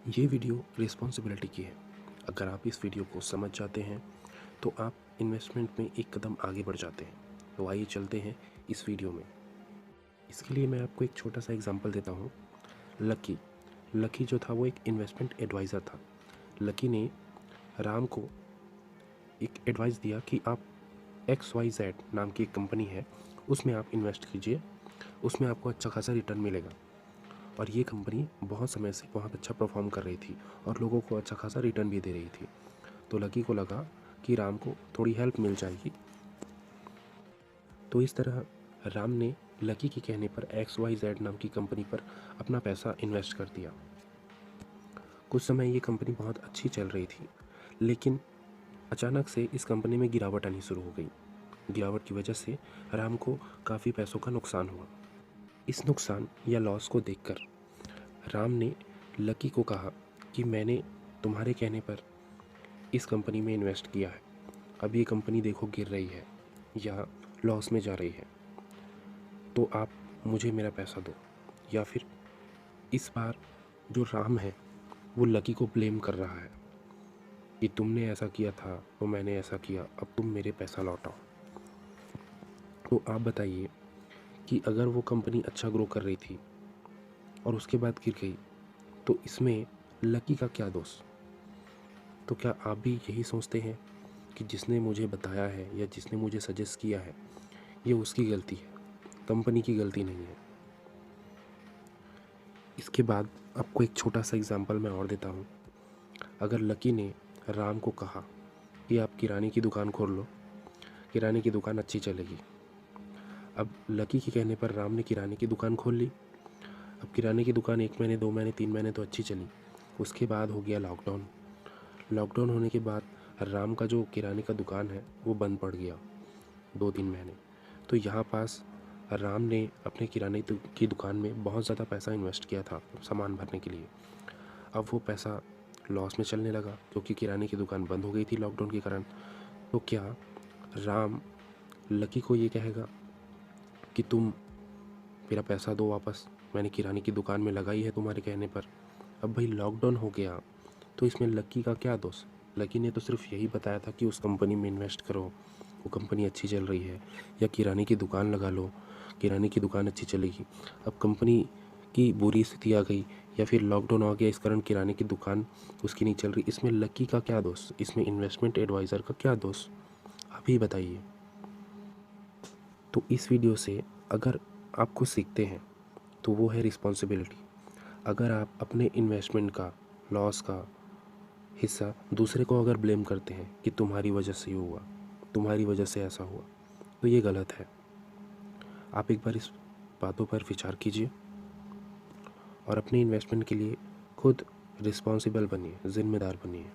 ये video responsibility की है। अगर आप इस वीडियो को समझ जाते हैं तो आप इन्वेस्टमेंट में एक कदम आगे बढ़ जाते हैं। तो आइए चलते हैं इस वीडियो में। इसके लिए मैं आपको एक छोटा सा एग्जांपल देता हूँ। लकी जो था वो एक इन्वेस्टमेंट एडवाइज़र था। लकी ने राम को एक एडवाइस दिया कि आप XYZ नाम की एक कंपनी है, उसमें आप इन्वेस्ट कीजिए, उसमें आपको अच्छा खासा रिटर्न मिलेगा। और ये कंपनी बहुत समय से बहुत अच्छा परफॉर्म कर रही थी और लोगों को अच्छा खासा रिटर्न भी दे रही थी। तो लकी को लगा कि राम को थोड़ी हेल्प मिल जाएगी। तो इस तरह राम ने लकी के कहने पर XYZ नाम की कंपनी पर अपना पैसा इन्वेस्ट कर दिया। कुछ समय ये कंपनी बहुत अच्छी चल रही थी, लेकिन अचानक से इस कंपनी में गिरावट आनी शुरू हो गई। गिरावट की वजह से राम को काफ़ी पैसों का नुकसान हुआ। इस नुकसान या लॉस को देखकर राम ने लकी को कहा कि मैंने तुम्हारे कहने पर इस कंपनी में इन्वेस्ट किया है, अब ये कंपनी देखो गिर रही है या लॉस में जा रही है, तो आप मुझे मेरा पैसा दो। या फिर इस बार जो राम है वो लकी को ब्लेम कर रहा है कि तुमने ऐसा किया था तो मैंने ऐसा किया, अब तुम मेरे पैसा लौटाओ। तो आप बताइए कि अगर वो कंपनी अच्छा ग्रो कर रही थी और उसके बाद गिर गई, तो इसमें लकी का क्या दोष? तो क्या आप भी यही सोचते हैं कि जिसने मुझे बताया है या जिसने मुझे सजेस्ट किया है ये उसकी गलती है, कंपनी की गलती नहीं है? इसके बाद आपको एक छोटा सा एग्जांपल मैं और देता हूँ। अगर लकी ने राम को कहा कि आप किराने की दुकान खोल लो, किराने की दुकान अच्छी चलेगी। अब लकी के कहने पर राम ने किराने की दुकान खोल ली। अब किराने की दुकान 1 महीने 2 महीने 3 महीने तो अच्छी चली। उसके बाद हो गया लॉकडाउन। लॉकडाउन होने के बाद राम का जो किराने का दुकान है वो बंद पड़ गया 2-3 महीने। तो यहाँ पास राम ने अपने किराने की दुकान में बहुत ज़्यादा पैसा इन्वेस्ट किया था सामान भरने के लिए। अब वो पैसा लॉस में चलने लगा क्योंकि किराने की दुकान बंद हो गई थी लॉकडाउन के कारण। तो क्या राम लकी को ये कहेगा कि तुम मेरा पैसा दो वापस, मैंने किराने की दुकान में लगाई है तुम्हारे कहने पर? अब भाई लॉकडाउन हो गया तो इसमें लकी का क्या दोष? लकी ने तो सिर्फ यही बताया था कि उस कंपनी में इन्वेस्ट करो, वो कंपनी अच्छी चल रही है, या किराने की दुकान लगा लो, किराने की दुकान अच्छी चलेगी। अब कंपनी की बुरी स्थिति आ गई या फिर लॉकडाउन आ गया, इस कारण किराने की दुकान उसकी नहीं चल रही, इसमें लकी का क्या दोष? इसमें इन्वेस्टमेंट एडवाइज़र का क्या दोष? आप ही बताइए। तो इस वीडियो से अगर आप कुछ सीखते हैं तो वो है रिस्पॉन्सिबिलिटी। अगर आप अपने इन्वेस्टमेंट का लॉस का हिस्सा दूसरे को अगर ब्लेम करते हैं कि तुम्हारी वजह से ये हुआ, तुम्हारी वजह से ऐसा हुआ, तो ये गलत है। आप एक बार इस बातों पर विचार कीजिए और अपने इन्वेस्टमेंट के लिए खुद रिस्पॉन्सिबल बनिए, ज़िम्मेदार बनिए।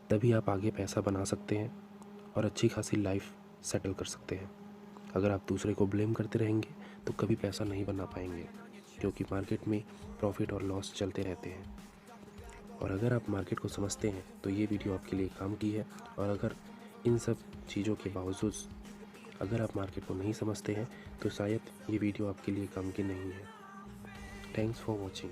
तभी आप आगे पैसा बना सकते हैं और अच्छी खासी लाइफ सेटल कर सकते हैं। अगर आप दूसरे को ब्लेम करते रहेंगे तो कभी पैसा नहीं बना पाएंगे, क्योंकि मार्केट में प्रॉफिट और लॉस चलते रहते हैं। और अगर आप मार्केट को समझते हैं तो ये वीडियो आपके लिए काम की है। और अगर इन सब चीज़ों के बावजूद अगर आप मार्केट को नहीं समझते हैं तो शायद ये वीडियो आपके लिए काम की नहीं है। Thanks for watching.